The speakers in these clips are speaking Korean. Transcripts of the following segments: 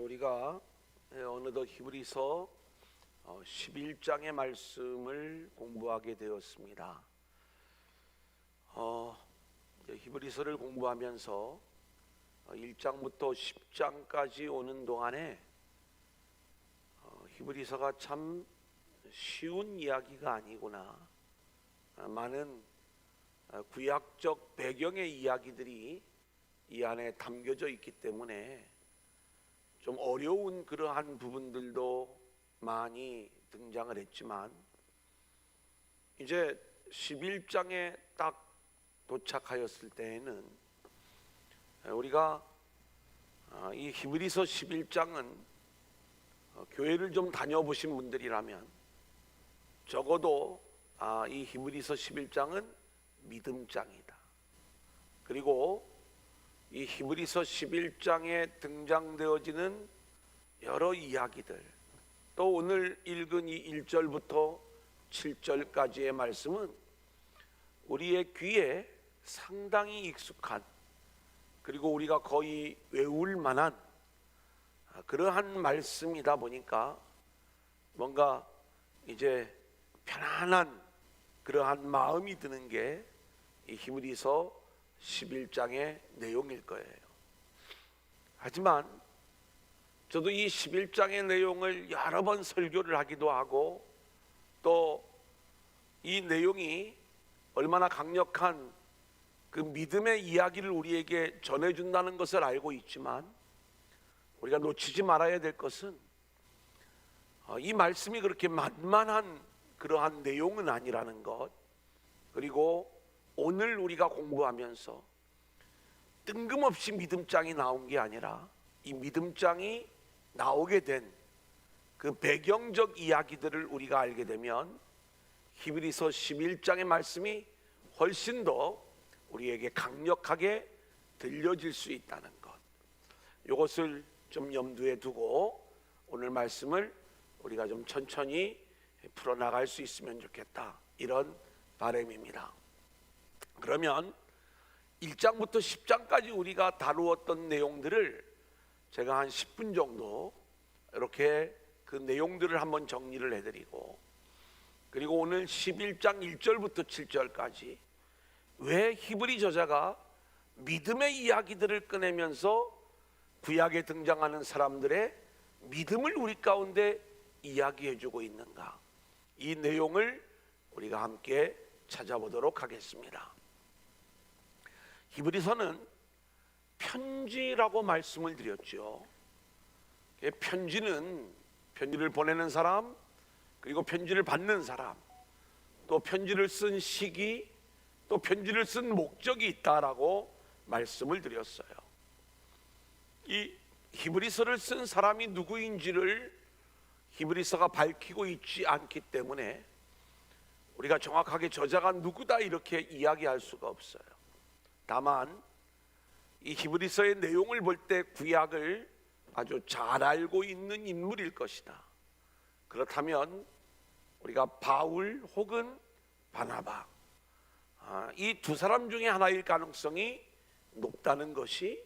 우리가 어느덧 히브리서 11장의 말씀을 공부하게 되었습니다. 히브리서를 공부하면서 1장부터 10장까지 오는 동안에 히브리서가 참 쉬운 이야기가 아니구나, 많은 구약적 배경의 이야기들이 이 안에 담겨져 있기 때문에 좀 어려운 그러한 부분들도 많이 등장을 했지만, 이제 11장에 딱 도착하였을 때에는 우리가 이 히브리서 11장은 교회를 좀 다녀보신 분들이라면 적어도 이 히브리서 11장은 믿음장이다. 그리고 이 히브리서 11장에 등장되어지는 여러 이야기들, 또 오늘 읽은 이 1절부터 7절까지의 말씀은 우리의 귀에 상당히 익숙한, 그리고 우리가 거의 외울 만한 그러한 말씀이다 보니까 뭔가 이제 편안한 그러한 마음이 드는 게 이 히브리서 11장의 내용일 거예요. 하지만 저도 이 11장의 내용을 여러 번 설교를 하기도 하고, 또 이 내용이 얼마나 강력한 그 믿음의 이야기를 우리에게 전해준다는 것을 알고 있지만, 우리가 놓치지 말아야 될 것은 이 말씀이 그렇게 만만한 그러한 내용은 아니라는 것, 그리고 오늘 우리가 공부하면서 뜬금없이 믿음장이 나온 게 아니라 이 믿음장이 나오게 된 그 배경적 이야기들을 우리가 알게 되면 히브리서 11장의 말씀이 훨씬 더 우리에게 강력하게 들려질 수 있다는 것, 이것을 좀 염두에 두고 오늘 말씀을 우리가 좀 천천히 풀어나갈 수 있으면 좋겠다, 이런 바람입니다. 그러면 1장부터 10장까지 우리가 다루었던 내용들을 제가 한 10분 정도 이렇게 그 내용들을 한번 정리를 해드리고, 그리고 오늘 11장 1절부터 7절까지 왜 히브리 저자가 믿음의 이야기들을 꺼내면서 구약에 등장하는 사람들의 믿음을 우리 가운데 이야기해주고 있는가, 이 내용을 우리가 함께 찾아보도록 하겠습니다. 히브리서는 편지라고 말씀을 드렸죠. 편지를 보내는 사람, 그리고 편지를 받는 사람, 또 편지를 쓴 시기, 또 편지를 쓴 목적이 있다라고 말씀을 드렸어요. 이 히브리서를 쓴 사람이 누구인지를 히브리서가 밝히고 있지 않기 때문에 우리가 정확하게 저자가 누구다 이렇게 이야기할 수가 없어요. 다만 이 히브리서의 내용을 볼 때 구약을 아주 잘 알고 있는 인물일 것이다. 그렇다면 우리가 바울 혹은 바나바, 이 두 사람 중에 하나일 가능성이 높다는 것이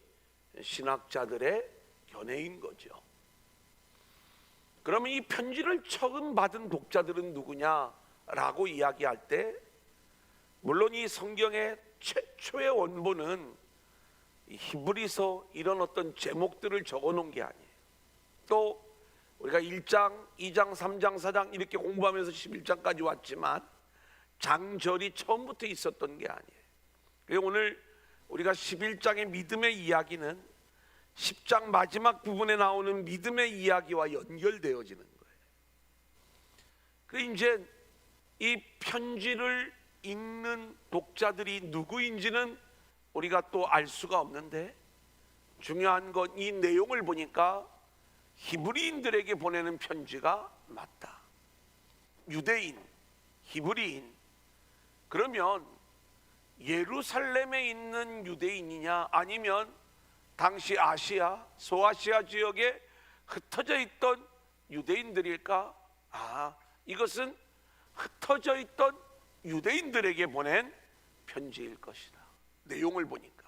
신학자들의 견해인 거죠. 그러면 이 편지를 처음 받은 독자들은 누구냐라고 이야기할 때, 물론 이 성경의 최초의 원본은 히브리서 이런 어떤 제목들을 적어 놓은 게 아니에요. 또 우리가 1장, 2장, 3장, 4장 이렇게 공부하면서 11장까지 왔지만 장절이 처음부터 있었던 게 아니에요. 그래서 오늘 우리가 11장의 믿음의 이야기는 10장 마지막 부분에 나오는 믿음의 이야기와 연결되어지는 거예요. 그 이제 이 편지를 읽는 독자들이 누구인지는 우리가 또 알 수가 없는데, 중요한 건 이 내용을 보니까 히브리인들에게 보내는 편지가 맞다. 유대인, 히브리인. 그러면 예루살렘에 있는 유대인이냐, 아니면 당시 아시아, 소아시아 지역에 흩어져 있던 유대인들일까? 이것은 흩어져 있던 유대인들에게 보낸 편지일 것이다, 내용을 보니까.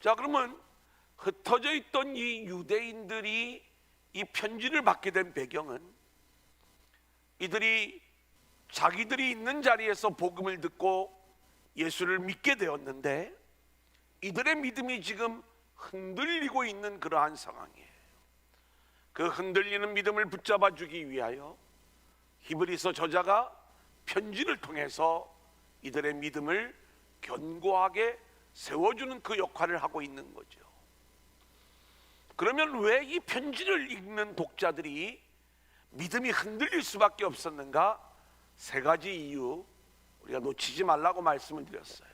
자, 그러면 흩어져 있던 이 유대인들이 이 편지를 받게 된 배경은 이들이 자기들이 있는 자리에서 복음을 듣고 예수를 믿게 되었는데 이들의 믿음이 지금 흔들리고 있는 그러한 상황이에요. 그 흔들리는 믿음을 붙잡아 주기 위하여 히브리서 저자가 편지를 통해서 이들의 믿음을 견고하게 세워주는 그 역할을 하고 있는 거죠. 그러면 왜 이 편지를 읽는 독자들이 믿음이 흔들릴 수밖에 없었는가? 세 가지 이유 우리가 놓치지 말라고 말씀을 드렸어요.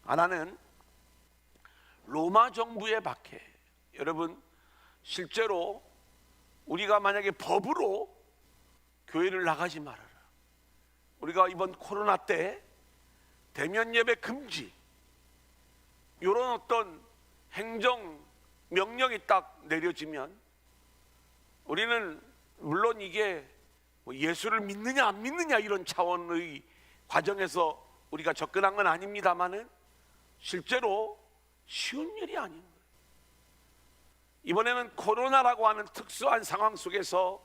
하나는 로마 정부의 박해. 여러분, 실제로 우리가 만약에 법으로 교회를 나가지 말아라, 우리가 이번 코로나 때 대면 예배 금지, 이런 어떤 행정 명령이 딱 내려지면 우리는 물론 이게 예수를 믿느냐 안 믿느냐 이런 차원의 과정에서 우리가 접근한 건 아닙니다만은 실제로 쉬운 일이 아닌 거예요. 이번에는 코로나라고 하는 특수한 상황 속에서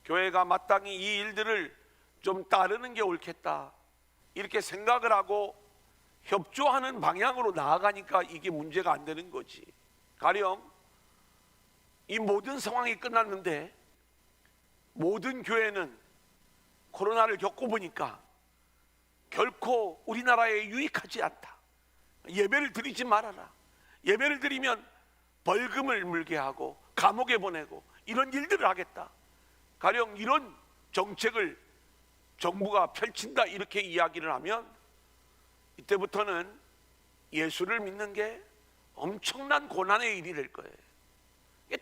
교회가 마땅히 이 일들을 좀 따르는 게 옳겠다 이렇게 생각을 하고 협조하는 방향으로 나아가니까 이게 문제가 안 되는 거지. 가령 이 모든 상황이 끝났는데 모든 교회는 코로나를 겪어보니까 결코 우리나라에 유익하지 않다. 예배를 드리지 말아라. 예배를 드리면 벌금을 물게 하고 감옥에 보내고 이런 일들을 하겠다. 가령 이런 정책을 정부가 펼친다 이렇게 이야기를 하면 이때부터는 예수를 믿는 게 엄청난 고난의 일이 될 거예요.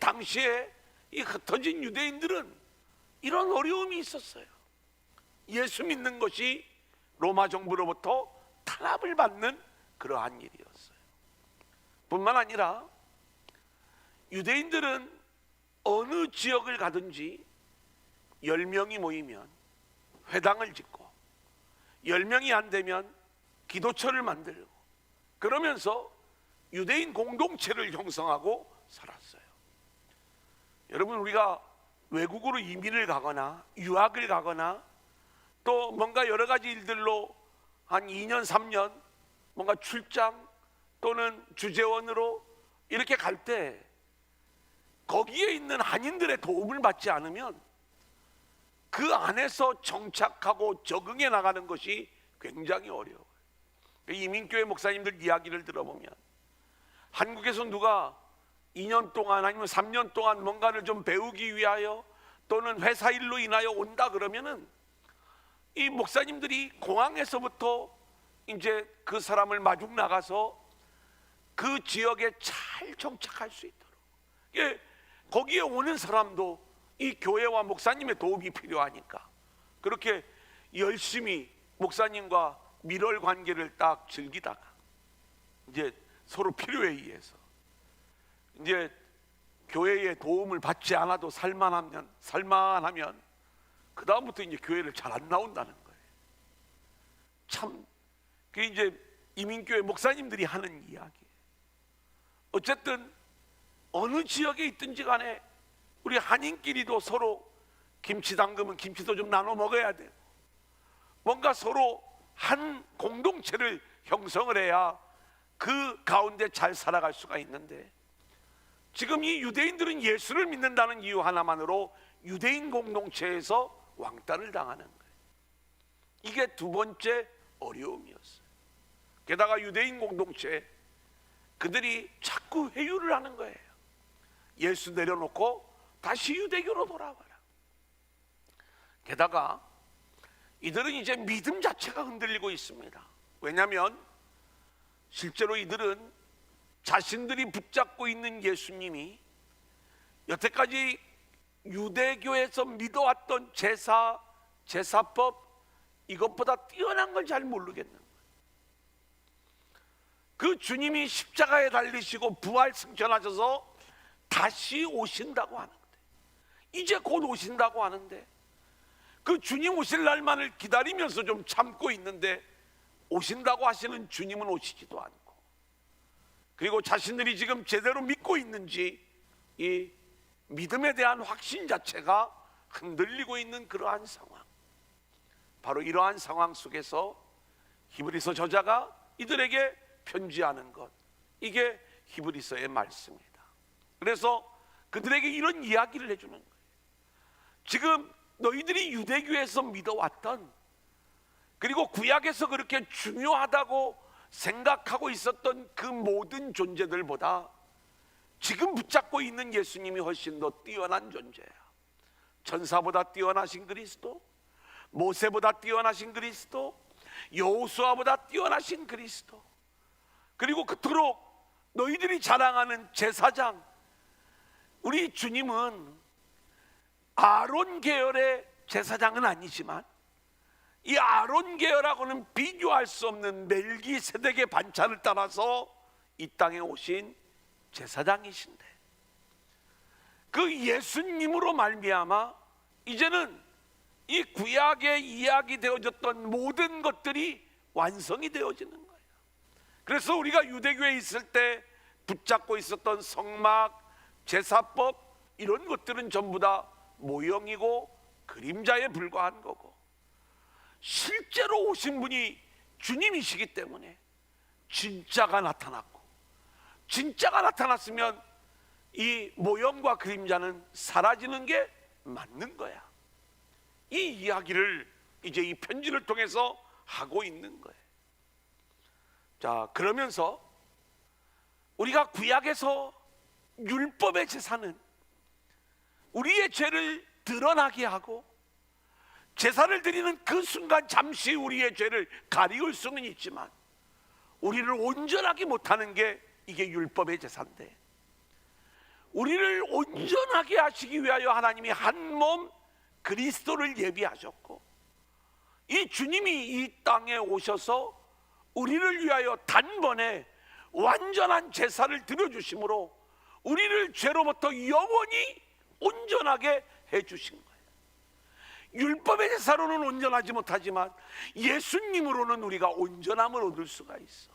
당시에 이 흩어진 유대인들은 이런 어려움이 있었어요. 예수 믿는 것이 로마 정부로부터 탄압을 받는 그러한 일이었어요. 뿐만 아니라 유대인들은 어느 지역을 가든지 10명이 모이면 회당을 짓고 10명이 안 되면 기도처를 만들고 그러면서 유대인 공동체를 형성하고 살았어요. 여러분, 우리가 외국으로 이민을 가거나 유학을 가거나 또 뭔가 여러 가지 일들로 한 2년 3년 뭔가 출장 또는 주재원으로 이렇게 갈 때 거기에 있는 한인들의 도움을 받지 않으면 그 안에서 정착하고 적응해 나가는 것이 굉장히 어려워요. 이민교회 목사님들 이야기를 들어보면 한국에서 누가 2년 동안 아니면 3년 동안 뭔가를 좀 배우기 위하여 또는 회사 일로 인하여 온다 그러면은 이 목사님들이 공항에서부터 이제 그 사람을 마중 나가서 그 지역에 잘 정착할 수 있도록, 예, 거기에 오는 사람도 이 교회와 목사님의 도움이 필요하니까 그렇게 열심히 목사님과 밀월 관계를 딱 즐기다가 이제 서로 필요에 의해서 이제 교회의 도움을 받지 않아도 살만하면 그 다음부터 이제 교회를 잘 안 나온다는 거예요. 참, 그게 이제 이민교회 목사님들이 하는 이야기예요. 어쨌든 어느 지역에 있든지 간에 우리 한인끼리도 서로 김치 담그면 김치도 좀 나눠 먹어야 돼요. 뭔가 서로 한 공동체를 형성을 해야 그 가운데 잘 살아갈 수가 있는데 지금 이 유대인들은 예수를 믿는다는 이유 하나만으로 유대인 공동체에서 왕따를 당하는 거예요. 이게 두 번째 어려움이었어요. 게다가 유대인 공동체 그들이 자꾸 회유를 하는 거예요. 예수 내려놓고 다시 유대교로 돌아와라. 게다가 이들은 이제 믿음 자체가 흔들리고 있습니다. 왜냐하면 실제로 이들은 자신들이 붙잡고 있는 예수님이 여태까지 유대교에서 믿어왔던 제사법 이것보다 뛰어난 걸 잘 모르겠는 거예요. 그 주님이 십자가에 달리시고 부활 승천하셔서 다시 오신다고 하는데, 이제 곧 오신다고 하는데 그 주님 오실 날만을 기다리면서 좀 참고 있는데 오신다고 하시는 주님은 오시지도 않고 그리고 자신들이 지금 제대로 믿고 있는지 이 믿음에 대한 확신 자체가 흔들리고 있는 그러한 상황, 바로 이러한 상황 속에서 히브리서 저자가 이들에게 편지하는 것, 이게 히브리서의 말씀입니다. 그래서 그들에게 이런 이야기를 해주는 거예요. 지금 너희들이 유대교에서 믿어왔던, 그리고 구약에서 그렇게 중요하다고 생각하고 있었던 그 모든 존재들보다 지금 붙잡고 있는 예수님이 훨씬 더 뛰어난 존재야. 천사보다 뛰어나신 그리스도, 모세보다 뛰어나신 그리스도, 여호수아보다 뛰어나신 그리스도, 그리고 그토록 너희들이 자랑하는 제사장, 우리 주님은 아론 계열의 제사장은 아니지만 이 아론 계열하고는 비교할 수 없는 멜기세덱의 반차를 따라서 이 땅에 오신 제사장이신데, 그 예수님으로 말미암아 이제는 이 구약에 이야기되어졌던 모든 것들이 완성이 되어지는 거예요. 그래서 우리가 유대교에 있을 때 붙잡고 있었던 성막, 제사법, 이런 것들은 전부 다 모형이고 그림자에 불과한 거고, 실제로 오신 분이 주님이시기 때문에 진짜가 나타났고, 진짜가 나타났으면 이 모형과 그림자는 사라지는 게 맞는 거야. 이 이야기를 이제 이 편지를 통해서 하고 있는 거예요. 자, 그러면서 우리가 구약에서 율법의 제사는 우리의 죄를 드러나게 하고, 제사를 드리는 그 순간 잠시 우리의 죄를 가리울 수는 있지만 우리를 온전하게 못하는 게 이게 율법의 제사인데, 우리를 온전하게 하시기 위하여 하나님이 한 몸 그리스도를 예비하셨고, 이 주님이 이 땅에 오셔서 우리를 위하여 단번에 완전한 제사를 드려주심으로 우리를 죄로부터 영원히 온전하게 해주신 거예요. 율법의 제사로는 온전하지 못하지만 예수님으로는 우리가 온전함을 얻을 수가 있어.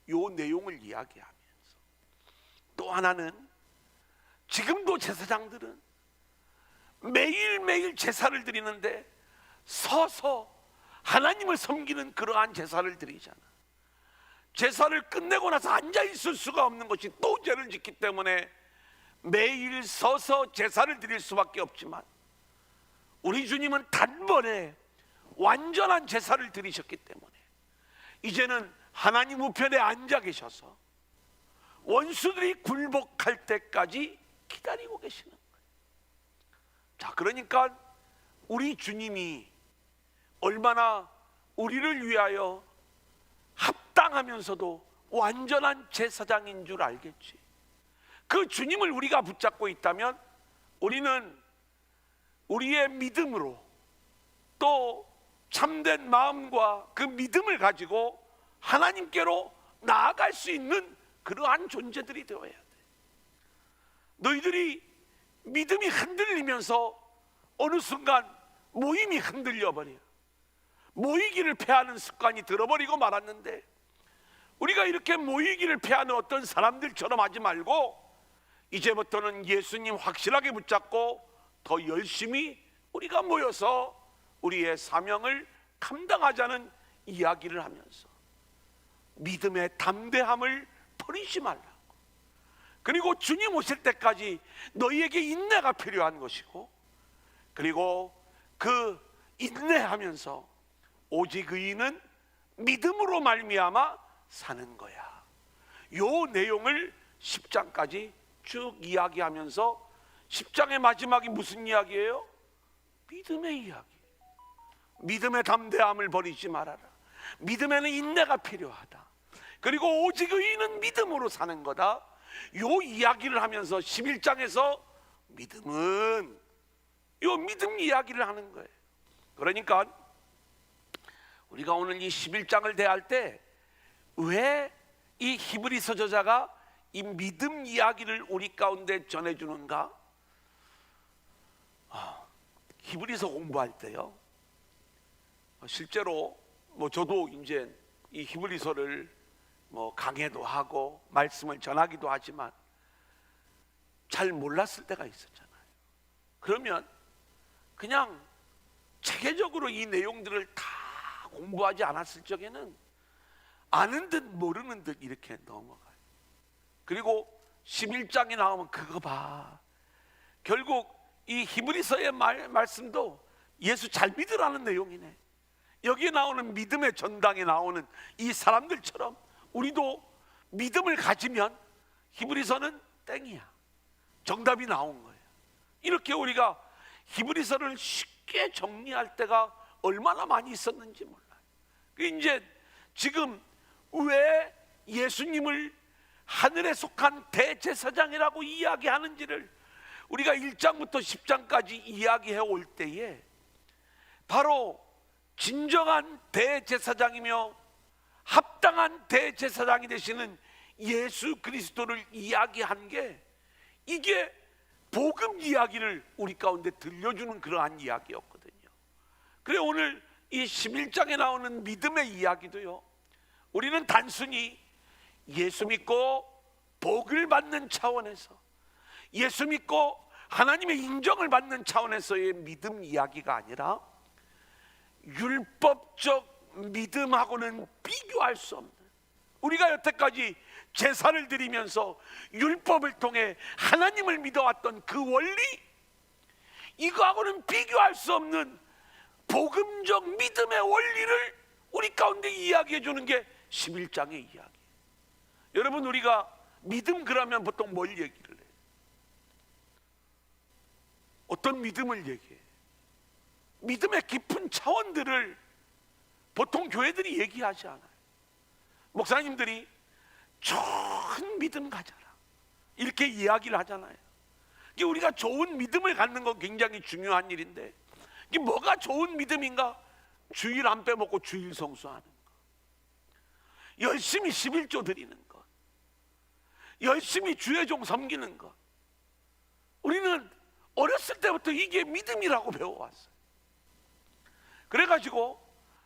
이 내용을 이야기하면서 또 하나는, 지금도 제사장들은 매일매일 제사를 드리는데 서서 하나님을 섬기는 그러한 제사를 드리잖아. 제사를 끝내고 나서 앉아 있을 수가 없는 것이 또 죄를 짓기 때문에 매일 서서 제사를 드릴 수밖에 없지만, 우리 주님은 단번에 완전한 제사를 드리셨기 때문에 이제는 하나님 우편에 앉아 계셔서 원수들이 굴복할 때까지 기다리고 계시는 거예요. 자, 그러니까 우리 주님이 얼마나 우리를 위하여 합당하면서도 완전한 제사장인 줄 알겠지. 그 주님을 우리가 붙잡고 있다면 우리는 우리의 믿음으로, 또 참된 마음과 그 믿음을 가지고 하나님께로 나아갈 수 있는 그러한 존재들이 되어야 돼. 너희들이 믿음이 흔들리면서 어느 순간 모임이 흔들려버려 모이기를 패하는 습관이 들어버리고 말았는데, 우리가 이렇게 모이기를 패하는 어떤 사람들처럼 하지 말고 이제부터는 예수님 확실하게 붙잡고 더 열심히 우리가 모여서 우리의 사명을 감당하자는 이야기를 하면서 믿음의 담대함을 버리지 말라고, 그리고 주님 오실 때까지 너희에게 인내가 필요한 것이고, 그리고 그 인내하면서 오직 의인은 믿음으로 말미암아 사는 거야. 요 내용을 10장까지 쭉 이야기하면서 10장의 마지막이 무슨 이야기예요? 믿음의 이야기. 믿음의 담대함을 버리지 말아라. 믿음에는 인내가 필요하다. 그리고 오직 의인은 믿음으로 사는 거다. 요 이야기를 하면서 11장에서 믿음은 요 믿음 이야기를 하는 거예요. 그러니까 우리가 오늘 이 11장을 대할 때 왜 이 히브리서 저자가 이 믿음 이야기를 우리 가운데 전해주는가? 히브리서 공부할 때요, 실제로 저도 이제 이 히브리서를 뭐 강해도 하고 말씀을 전하기도 하지만 잘 몰랐을 때가 있었잖아요. 그러면 그냥 체계적으로 이 내용들을 다 공부하지 않았을 적에는 아는 듯 모르는 듯 이렇게 넘어가요. 그리고 11장에 나오면 그거 봐. 결국 이 히브리서의 말씀도 예수 잘 믿으라는 내용이네. 여기에 나오는 믿음의 전당에 나오는 이 사람들처럼 우리도 믿음을 가지면 히브리서는 땡이야. 정답이 나온 거예요. 이렇게 우리가 히브리서를 쉽게 정리할 때가 얼마나 많이 있었는지 몰라요. 이제 지금 왜 예수님을 하늘에 속한 대제사장이라고 이야기하는지를 우리가 1장부터 10장까지 이야기해 올 때에 바로 진정한 대제사장이며 합당한 대제사장이 되시는 예수 그리스도를 이야기한 게 이게 복음 이야기를 우리 가운데 들려주는 그러한 이야기였거든요. 그래 오늘 이 11장에 나오는 믿음의 이야기도요, 우리는 단순히 예수 믿고 복을 받는 차원에서, 예수 믿고 하나님의 인정을 받는 차원에서의 믿음 이야기가 아니라 율법적 믿음하고는 비교할 수 없는, 우리가 여태까지 제사를 드리면서 율법을 통해 하나님을 믿어왔던 그 원리, 이거하고는 비교할 수 없는 복음적 믿음의 원리를 우리 가운데 이야기해 주는 게 11장의 이야기예요. 여러분, 우리가 믿음 그러면 보통 뭘 얘기를 해요? 어떤 믿음을 얘기해요? 믿음의 깊은 차원들을 보통 교회들이 얘기하지 않아요. 목사님들이 좋은 믿음 가져라 이렇게 이야기를 하잖아요. 이게 우리가 좋은 믿음을 갖는 건 굉장히 중요한 일인데, 이게 뭐가 좋은 믿음인가? 주일 안 빼먹고 주일 성수하는 것, 열심히 11조 드리는 것, 열심히 주의 종 섬기는 것. 우리는 어렸을 때부터 이게 믿음이라고 배워왔어요. 그래가지고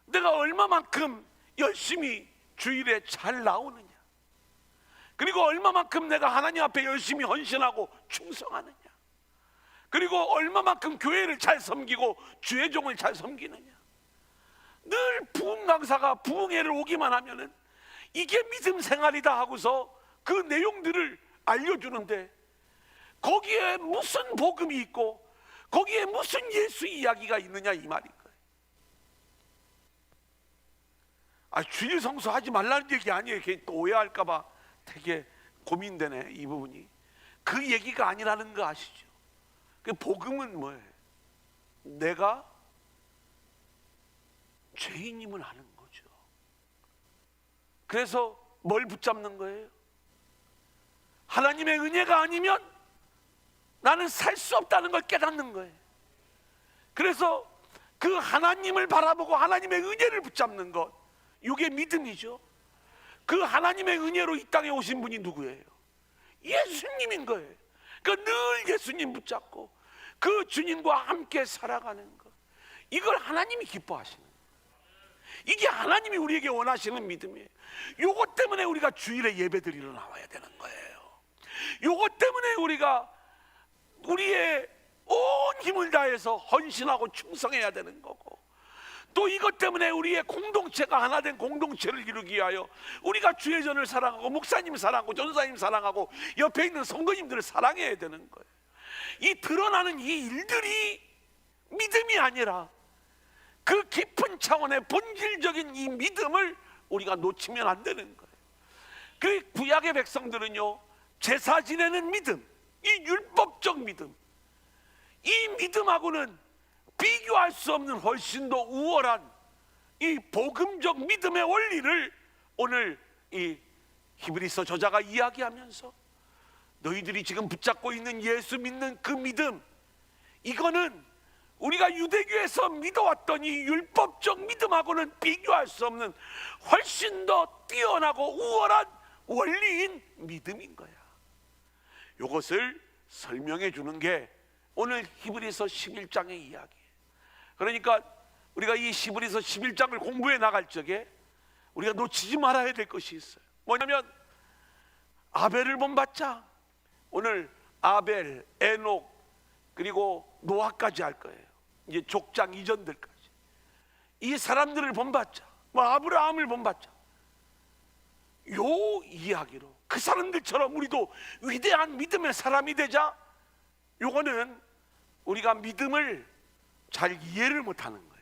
내가 얼마만큼 열심히 주일에 잘 나오느냐, 그리고 얼마만큼 내가 하나님 앞에 열심히 헌신하고 충성하느냐, 그리고 얼마만큼 교회를 잘 섬기고 주의 종을 잘 섬기느냐. 늘 부흥 강사가 부흥회를 오기만 하면은 이게 믿음 생활이다 하고서 그 내용들을 알려주는데, 거기에 무슨 복음이 있고 거기에 무슨 예수 이야기가 있느냐 이 말인 거예요. 주일 성수하지 말라는 얘기 아니에요. 또 오해할까봐 되게 고민되네 이 부분이. 그 얘기가 아니라는 거 아시죠? 그 복음은 뭐예요? 내가 죄인임을 아는 거죠. 그래서 뭘 붙잡는 거예요? 하나님의 은혜가 아니면 나는 살 수 없다는 걸 깨닫는 거예요. 그래서 그 하나님을 바라보고 하나님의 은혜를 붙잡는 것, 이게 믿음이죠. 그 하나님의 은혜로 이 땅에 오신 분이 누구예요? 예수님인 거예요. 그러니까 늘 예수님 붙잡고 그 주님과 함께 살아가는 것, 이걸 하나님이 기뻐하시는 거예요. 이게 하나님이 우리에게 원하시는 믿음이에요. 요것 때문에 우리가 주일에 예배 드리러 나와야 되는 거예요. 요것 때문에 우리가 우리의 온 힘을 다해서 헌신하고 충성해야 되는 거고, 또 이것 때문에 우리의 공동체가 하나 된 공동체를 이루기 위하여 우리가 주의전을 사랑하고 목사님 사랑하고 전사님 사랑하고 옆에 있는 성도님들을 사랑해야 되는 거예요. 이 드러나는 이 일들이 믿음이 아니라 그 깊은 차원의 본질적인 이 믿음을 우리가 놓치면 안 되는 거예요. 그 구약의 백성들은요, 제사 지내는 믿음, 이 율법적 믿음, 이 믿음하고는 비교할 수 없는 훨씬 더 우월한 이 복음적 믿음의 원리를 오늘 이 히브리서 저자가 이야기하면서, 너희들이 지금 붙잡고 있는 예수 믿는 그 믿음, 이거는 우리가 유대교에서 믿어왔던 이 율법적 믿음하고는 비교할 수 없는 훨씬 더 뛰어나고 우월한 원리인 믿음인 거야. 이것을 설명해 주는 게 오늘 히브리서 11장의 이야기예요. 그러니까 우리가 이 히브리서 11장을 공부해 나갈 적에 우리가 놓치지 말아야 될 것이 있어요. 뭐냐면 아벨을 본받자. 오늘 아벨, 에녹, 그리고 노아까지 할 거예요. 이제 족장 이전들까지 이 사람들을 본받자. 뭐 아브라함을 본받자. 요 이야기로 그 사람들처럼 우리도 위대한 믿음의 사람이 되자. 요거는 우리가 믿음을 잘 이해를 못하는 거예요.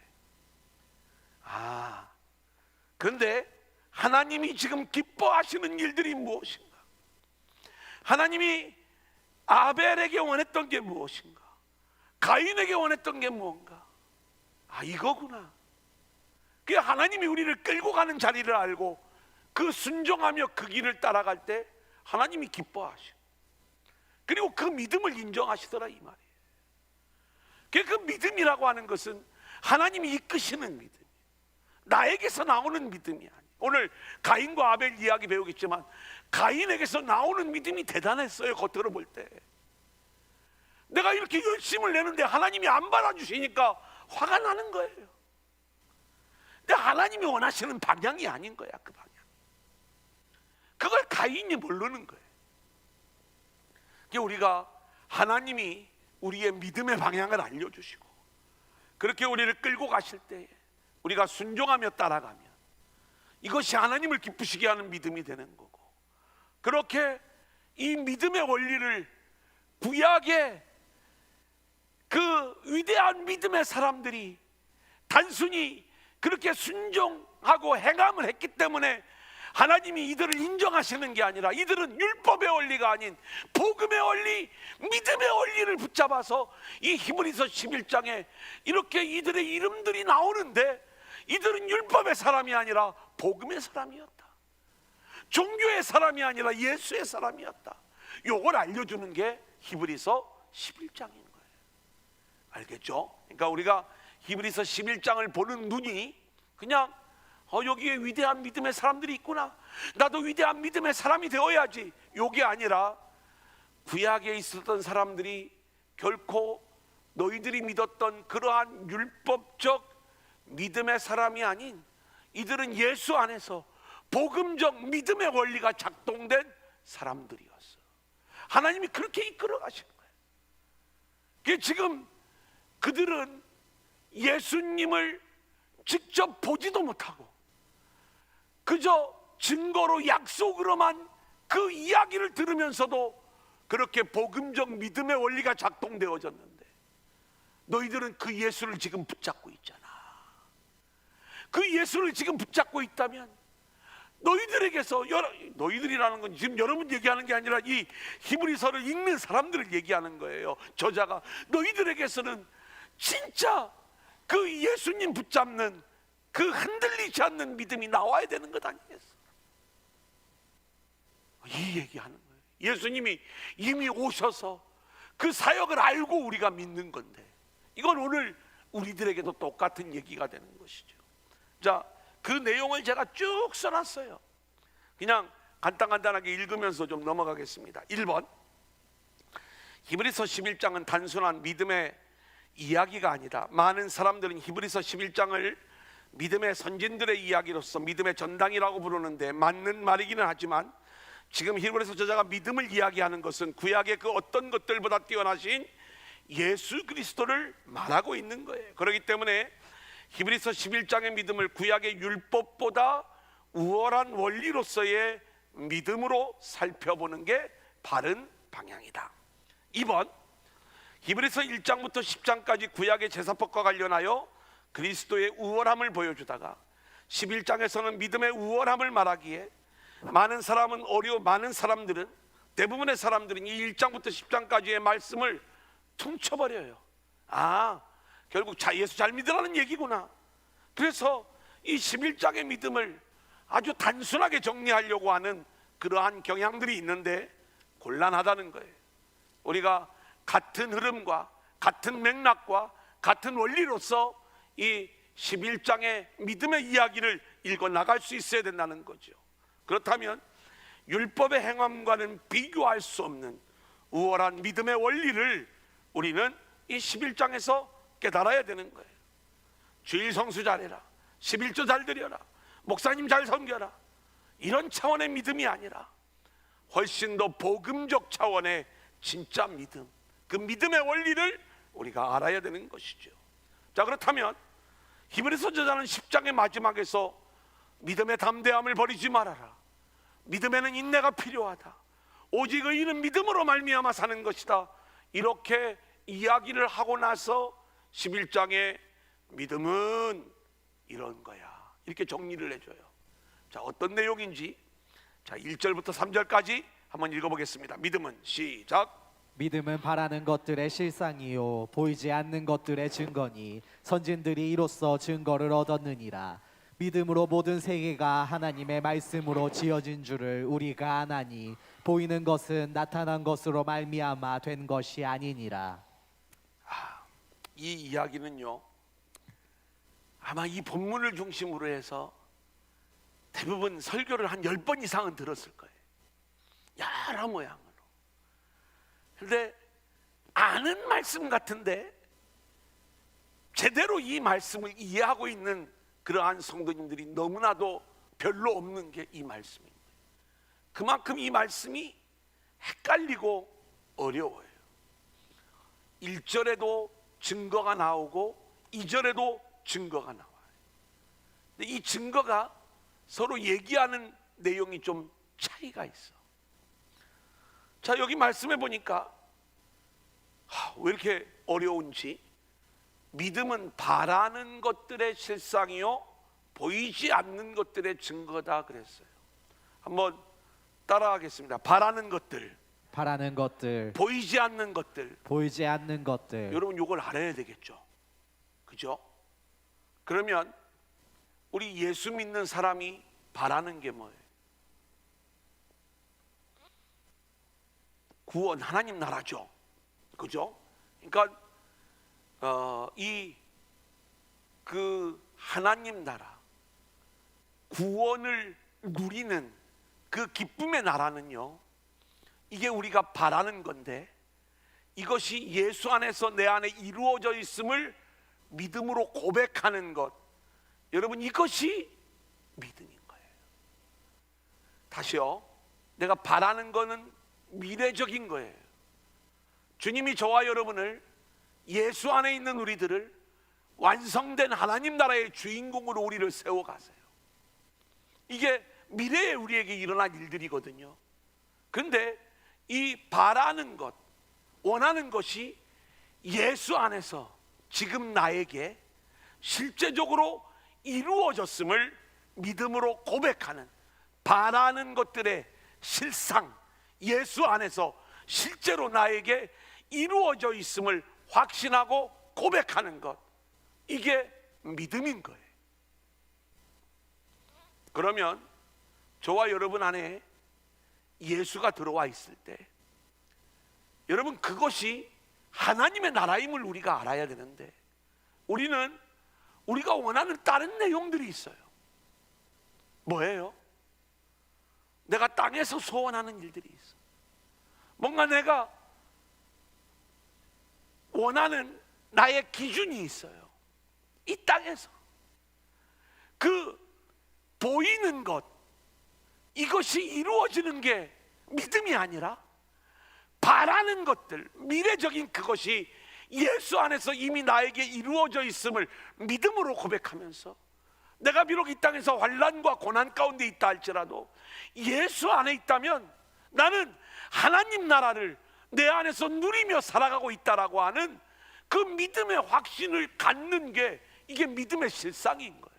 그런데 하나님이 지금 기뻐하시는 일들이 무엇인가? 하나님이 아벨에게 원했던 게 무엇인가? 가인에게 원했던 게 무언가? 이거구나. 그 하나님이 우리를 끌고 가는 자리를 알고 그 순종하며 그 길을 따라갈 때 하나님이 기뻐하시고, 그리고 그 믿음을 인정하시더라 이 말이에요. 그 믿음이라고 하는 것은 하나님이 이끄시는 믿음, 나에게서 나오는 믿음이 아니에요. 오늘 가인과 아벨 이야기 배우겠지만 가인에게서 나오는 믿음이 대단했어요. 겉으로 볼 때 내가 이렇게 열심을 내는데 하나님이 안 받아주시니까 화가 나는 거예요. 근데 하나님이 원하시는 방향이 아닌 거야. 그 방향, 그걸 가인이 모르는 거예요. 우리가 하나님이 우리의 믿음의 방향을 알려주시고 그렇게 우리를 끌고 가실 때 우리가 순종하며 따라가면 이것이 하나님을 기쁘시게 하는 믿음이 되는 거고, 그렇게 이 믿음의 원리를 구약의 그 위대한 믿음의 사람들이 단순히 그렇게 순종하고 행함을 했기 때문에 하나님이 이들을 인정하시는 게 아니라 이들은 율법의 원리가 아닌 복음의 원리, 믿음의 원리를 붙잡아서 이 히브리서 11장에 이렇게 이들의 이름들이 나오는데 이들은 율법의 사람이 아니라 복음의 사람이었다. 종교의 사람이 아니라 예수의 사람이었다. 이걸 알려주는 게 히브리서 11장인 거예요. 알겠죠? 그러니까 우리가 히브리서 11장을 보는 눈이 그냥 여기에 위대한 믿음의 사람들이 있구나, 나도 위대한 믿음의 사람이 되어야지, 요게 아니라 구약에 있었던 사람들이 결코 너희들이 믿었던 그러한 율법적 믿음의 사람이 아닌 이들은 예수 안에서 복음적 믿음의 원리가 작동된 사람들이었어. 하나님이 그렇게 이끌어 가신 거예요. 지금 그들은 예수님을 직접 보지도 못하고 그저 증거로 약속으로만 그 이야기를 들으면서도 그렇게 복음적 믿음의 원리가 작동되어졌는데 너희들은 그 예수를 지금 붙잡고 있잖아. 그 예수를 지금 붙잡고 있다면 너희들에게서, 너희들이라는 건 지금 여러분 얘기하는 게 아니라 이 히브리서를 읽는 사람들을 얘기하는 거예요. 저자가 너희들에게서는 진짜 그 예수님 붙잡는 그 흔들리지 않는 믿음이 나와야 되는 것 아니겠어? 이 얘기하는 거예요. 예수님이 이미 오셔서 그 사역을 알고 우리가 믿는 건데 이건 오늘 우리들에게도 똑같은 얘기가 되는 것이죠. 자, 그 내용을 제가 쭉 써놨어요. 그냥 간단하게 읽으면서 좀 넘어가겠습니다. 1번, 히브리서 11장은 단순한 믿음의 이야기가 아니다. 많은 사람들은 히브리서 11장을 믿음의 선진들의 이야기로서 믿음의 전당이라고 부르는데 맞는 말이기는 하지만 지금 히브리서 저자가 믿음을 이야기하는 것은 구약의 그 어떤 것들보다 뛰어나신 예수 그리스도를 말하고 있는 거예요. 그렇기 때문에 히브리서 11장의 믿음을 구약의 율법보다 우월한 원리로서의 믿음으로 살펴보는 게 바른 방향이다. 2번, 히브리서 1장부터 10장까지 구약의 제사법과 관련하여 그리스도의 우월함을 보여주다가 11장에서는 믿음의 우월함을 말하기에 많은 사람들은, 대부분의 사람들은 이 1장부터 10장까지의 말씀을 퉁쳐버려요. 결국 예수 잘 믿으라는 얘기구나. 그래서 이 11장의 믿음을 아주 단순하게 정리하려고 하는 그러한 경향들이 있는데 곤란하다는 거예요. 우리가 같은 흐름과 같은 맥락과 같은 원리로서 이 11장의 믿음의 이야기를 읽어 나갈 수 있어야 된다는 거죠. 그렇다면 율법의 행함과는 비교할 수 없는 우월한 믿음의 원리를 우리는 이 11장에서 깨달아야 되는 거예요. 주일 성수 잘해라, 11조 잘 드려라, 목사님 잘 섬겨라, 이런 차원의 믿음이 아니라 훨씬 더 복음적 차원의 진짜 믿음, 그 믿음의 원리를 우리가 알아야 되는 것이죠. 자, 그렇다면 히브리서 저자는 10장의 마지막에서 믿음의 담대함을 버리지 말아라, 믿음에는 인내가 필요하다, 오직 의인은 믿음으로 말미암아 사는 것이다, 이렇게 이야기를 하고 나서 11장에 믿음은 이런 거야, 이렇게 정리를 해줘요. 자, 어떤 내용인지, 자, 1절부터 3절까지 한번 읽어보겠습니다. 믿음은, 시작. 믿음은 바라는 것들의 실상이요 보이지 않는 것들의 증거니 선진들이 이로써 증거를 얻었느니라. 믿음으로 모든 세계가 하나님의 말씀으로 지어진 줄을 우리가 아나니 보이는 것은 나타난 것으로 말미암아 된 것이 아니니라. 이 이야기는요, 아마 이 본문을 중심으로 해서 대부분 설교를 한 10번 이상은 들었을 거예요, 여러 모양으로. 그런데 아는 말씀 같은데 제대로 이 말씀을 이해하고 있는 그러한 성도님들이 너무나도 별로 없는 게 이 말씀입니다. 그만큼 이 말씀이 헷갈리고 어려워요. 1절에도 증거가 나오고 2절에도 증거가 나와요. 근데 이 증거가 서로 얘기하는 내용이 좀 차이가 있어. 자, 여기 말씀해 보니까 왜 이렇게 어려운지, 믿음은 바라는 것들의 실상이요 보이지 않는 것들의 증거다 그랬어요. 한번 따라하겠습니다. 바라는 것들, 바라는 것들, 보이지 않는 것들. 보이지 않는 것들. 여러분 이걸 알아야 되겠죠, 그죠? 그러면 우리 예수 믿는 사람이 바라는 게 뭐예요? 구원, 하나님 나라죠, 그죠? 그러니까 그 하나님 나라, 구원을 누리는 그 기쁨의 나라는요, 이게 우리가 바라는 건데, 이것이 예수 안에서 내 안에 이루어져 있음을 믿음으로 고백하는 것, 여러분 이것이 믿음인 거예요. 다시요, 내가 바라는 거는 미래적인 거예요. 주님이 저와 여러분을, 예수 안에 있는 우리들을 완성된 하나님 나라의 주인공으로 우리를 세워가세요. 이게 미래에 우리에게 일어날 일들이거든요. 그런데 이 바라는 것, 원하는 것이 예수 안에서 지금 나에게 실제적으로 이루어졌음을 믿음으로 고백하는, 바라는 것들의 실상, 예수 안에서 실제로 나에게 이루어져 있음을 확신하고 고백하는 것, 이게 믿음인 거예요. 그러면 저와 여러분 안에 예수가 들어와 있을 때, 여러분 그것이 하나님의 나라임을 우리가 알아야 되는데, 우리는 우리가 원하는 다른 내용들이 있어요. 뭐예요? 내가 땅에서 소원하는 일들이 있어. 뭔가 내가 원하는 나의 기준이 있어요. 이 땅에서 그 보이는 것, 이것이 이루어지는 게 믿음이 아니라 바라는 것들, 미래적인 그것이 예수 안에서 이미 나에게 이루어져 있음을 믿음으로 고백하면서, 내가 비록 이 땅에서 환난과 고난 가운데 있다 할지라도 예수 안에 있다면 나는 하나님 나라를 내 안에서 누리며 살아가고 있다라고 하는 그 믿음의 확신을 갖는 게, 이게 믿음의 실상인 거예요.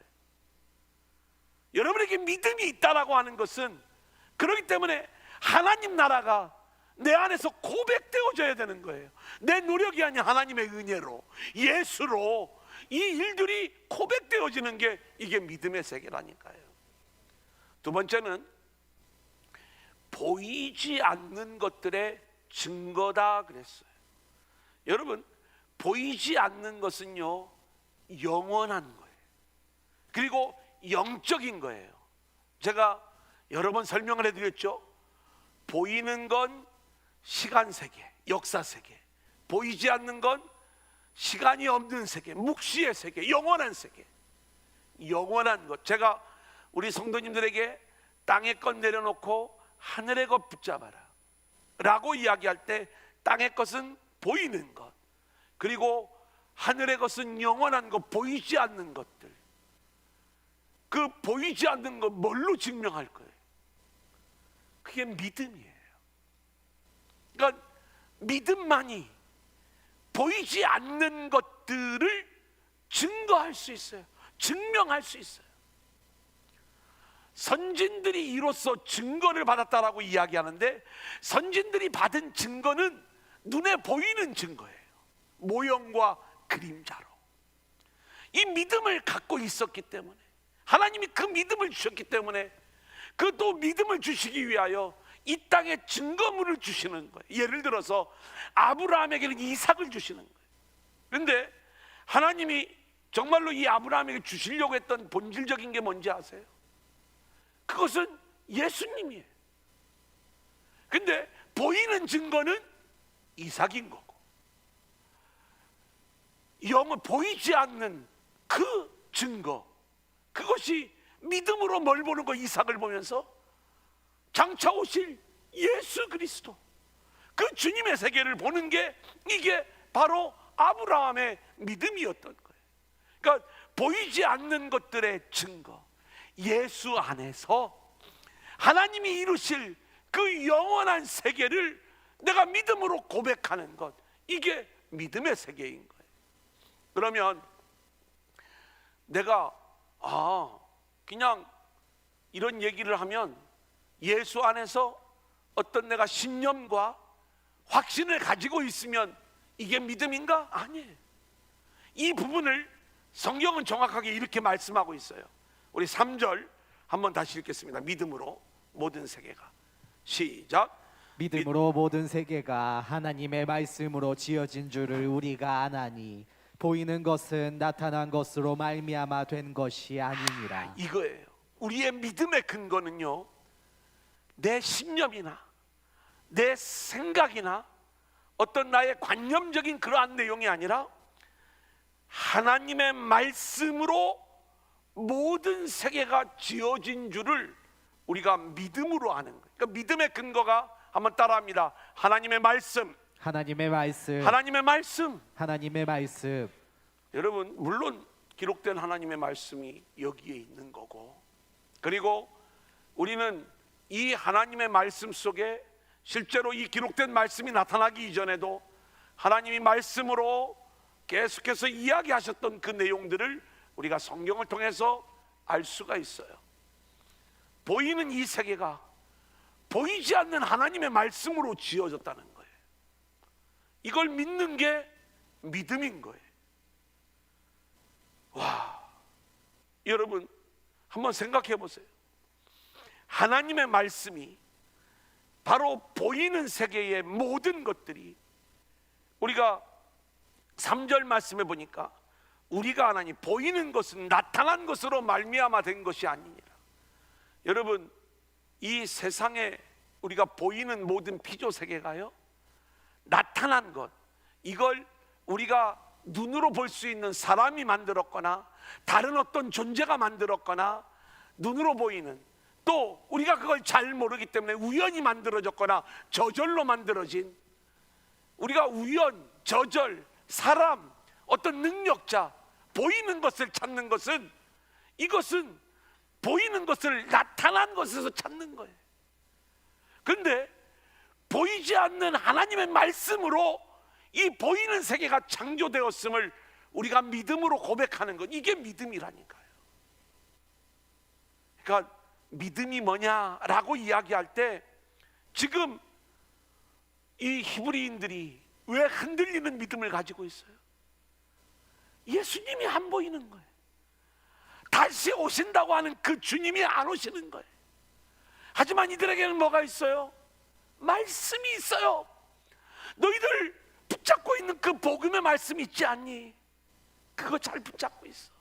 여러분에게 믿음이 있다라고 하는 것은 그렇기 때문에 하나님 나라가 내 안에서 고백되어져야 되는 거예요. 내 노력이 아닌 하나님의 은혜로, 예수로 이 일들이 고백되어지는 게, 이게 믿음의 세계라니까요. 두 번째는 보이지 않는 것들의 증거다 그랬어요. 여러분, 보이지 않는 것은요 영원한 거예요. 그리고 영적인 거예요. 제가 여러 번 설명을 해드렸죠. 보이는 건 시간 세계, 역사 세계, 보이지 않는 건 시간이 없는 세계, 묵시의 세계, 영원한 세계. 영원한 것, 제가 우리 성도님들에게 땅의 것 내려놓고 하늘의 것 붙잡아라 라고 이야기할 때 땅의 것은 보이는 것, 그리고 하늘의 것은 영원한 것, 보이지 않는 것들. 그 보이지 않는 것 뭘로 증명할 거예요? 그게 믿음이에요. 그러니까 믿음만이 보이지 않는 것들을 증거할 수 있어요. 증명할 수 있어요. 선진들이 이로써 증거를 받았다라고 이야기하는데, 선진들이 받은 증거는 눈에 보이는 증거예요. 모형과 그림자로. 이 믿음을 갖고 있었기 때문에, 하나님이 그 믿음을 주셨기 때문에, 그 또 믿음을 주시기 위하여 이 땅에 증거물을 주시는 거예요. 예를 들어서 아브라함에게는 이삭을 주시는 거예요. 그런데 하나님이 정말로 이 아브라함에게 주시려고 했던 본질적인 게 뭔지 아세요? 그것은 예수님이에요. 근데 보이는 증거는 이삭인 거고, 영은 보이지 않는 그 증거, 그것이 믿음으로 뭘 보는 거? 이삭을 보면서 장차 오실 예수 그리스도, 그 주님의 세계를 보는 게, 이게 바로 아브라함의 믿음이었던 거예요. 그러니까 보이지 않는 것들의 증거, 예수 안에서 하나님이 이루실 그 영원한 세계를 내가 믿음으로 고백하는 것, 이게 믿음의 세계인 거예요. 그러면 내가 그냥 이런 얘기를 하면 예수 안에서 어떤 내가 신념과 확신을 가지고 있으면 이게 믿음인가? 아니에요. 이 부분을 성경은 정확하게 이렇게 말씀하고 있어요. 우리 3절 한번 다시 읽겠습니다. 믿음으로 모든 세계가, 시작. 믿음으로 모든 세계가 하나님의 말씀으로 지어진 줄을 우리가 아나니 보이는 것은 나타난 것으로 말미암아 된 것이 아니니라. 이거예요. 우리의 믿음의 근거는요, 내 신념이나 내 생각이나 어떤 나의 관념적인 그러한 내용이 아니라 하나님의 말씀으로 모든 세계가 지어진 줄을 우리가 믿음으로 아는 거예요. 그러니까 믿음의 근거가, 한번 따라합니다. 하나님의 말씀, 하나님의 말씀, 하나님의 말씀. 하나님의 말씀. 여러분, 물론 기록된 하나님의 말씀이 여기에 있는 거고, 그리고 우리는 이 하나님의 말씀 속에 실제로 이 기록된 말씀이 나타나기 이전에도 하나님이 말씀으로 계속해서 이야기하셨던 그 내용들을 우리가 성경을 통해서 알 수가 있어요. 보이는 이 세계가 보이지 않는 하나님의 말씀으로 지어졌다는 거예요. 이걸 믿는 게 믿음인 거예요. 와, 여러분 한번 생각해 보세요. 하나님의 말씀이 바로 보이는 세계의 모든 것들이, 우리가 3절 말씀해 보니까 우리가 하나니 보이는 것은 나타난 것으로 말미암아 된 것이 아니니라. 여러분, 이 세상에 우리가 보이는 모든 피조 세계가요, 나타난 것, 이걸 우리가 눈으로 볼 수 있는 사람이 만들었거나 다른 어떤 존재가 만들었거나 눈으로 보이는, 또 우리가 그걸 잘 모르기 때문에 우연히 만들어졌거나 저절로 만들어진, 우리가 우연, 저절, 사람, 어떤 능력자, 보이는 것을 찾는 것은, 이것은 보이는 것을 나타난 것에서 찾는 거예요. 그런데 보이지 않는 하나님의 말씀으로 이 보이는 세계가 창조되었음을 우리가 믿음으로 고백하는 것, 이게 믿음이라니까요. 그러니까 믿음이 뭐냐라고 이야기할 때, 지금 이 히브리인들이 왜 흔들리는 믿음을 가지고 있어요? 예수님이 안 보이는 거예요. 다시 오신다고 하는 그 주님이 안 오시는 거예요. 하지만 이들에게는 뭐가 있어요? 말씀이 있어요. 너희들 붙잡고 있는 그 복음의 말씀 있지 않니? 그거 잘 붙잡고 있어.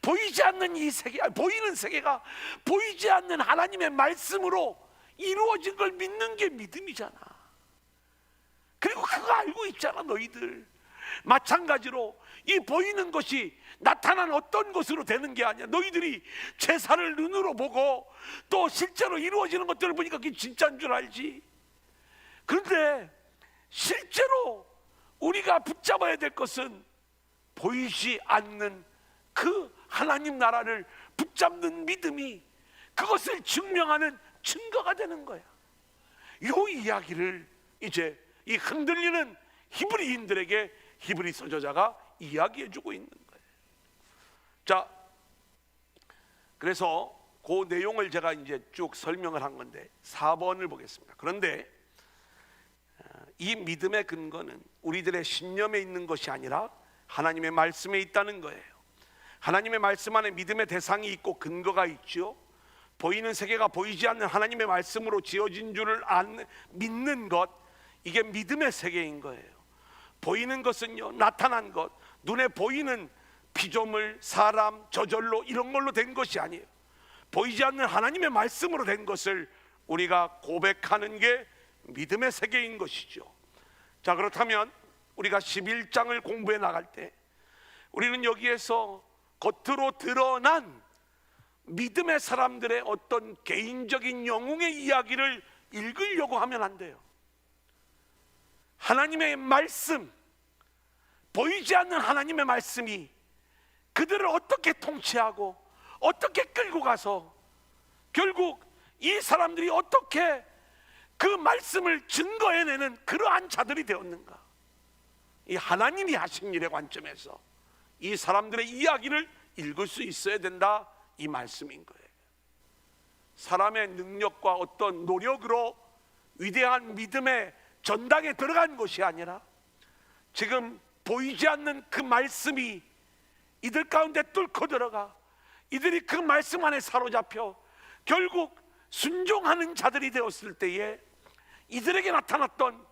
보이지 않는 이 세계, 보이는 세계가 보이지 않는 하나님의 말씀으로 이루어진 걸 믿는 게 믿음이잖아. 그리고 그거 알고 있잖아. 너희들 마찬가지로 이 보이는 것이 나타난 어떤 것으로 되는 게 아니야. 너희들이 제사를 눈으로 보고 또 실제로 이루어지는 것들을 보니까 그게 진짜인 줄 알지. 그런데 실제로 우리가 붙잡아야 될 것은 보이지 않는 그 하나님 나라를 붙잡는 믿음이 그것을 증명하는 증거가 되는 거야. 이 이야기를 이제 이 흔들리는 히브리인들에게 히브리서 저자가 이야기해주고 있는 거예요. 자, 그래서 그 내용을 제가 이제 쭉 설명을 한 건데 4번을 보겠습니다. 그런데 이 믿음의 근거는 우리들의 신념에 있는 것이 아니라 하나님의 말씀에 있다는 거예요. 하나님의 말씀 안에 믿음의 대상이 있고 근거가 있죠. 보이는 세계가 보이지 않는 하나님의 말씀으로 지어진 줄을 믿는 것, 이게 믿음의 세계인 거예요. 보이는 것은요, 나타난 것, 눈에 보이는 피조물, 사람, 저절로 이런 걸로 된 것이 아니에요. 보이지 않는 하나님의 말씀으로 된 것을 우리가 고백하는 게 믿음의 세계인 것이죠. 자, 그렇다면 우리가 11장을 공부해 나갈 때 우리는 여기에서 겉으로 드러난 믿음의 사람들의 어떤 개인적인 영웅의 이야기를 읽으려고 하면 안 돼요. 하나님의 말씀, 보이지 않는 하나님의 말씀이 그들을 어떻게 통치하고 어떻게 끌고 가서 결국 이 사람들이 어떻게 그 말씀을 증거해내는 그러한 자들이 되었는가. 이 하나님이 하신 일의 관점에서 이 사람들의 이야기를 읽을 수 있어야 된다, 이 말씀인 거예요. 사람의 능력과 어떤 노력으로 위대한 믿음의 전당에 들어간 것이 아니라 지금 보이지 않는 그 말씀이 이들 가운데 뚫고 들어가 이들이 그 말씀 안에 사로잡혀 결국 순종하는 자들이 되었을 때에 이들에게 나타났던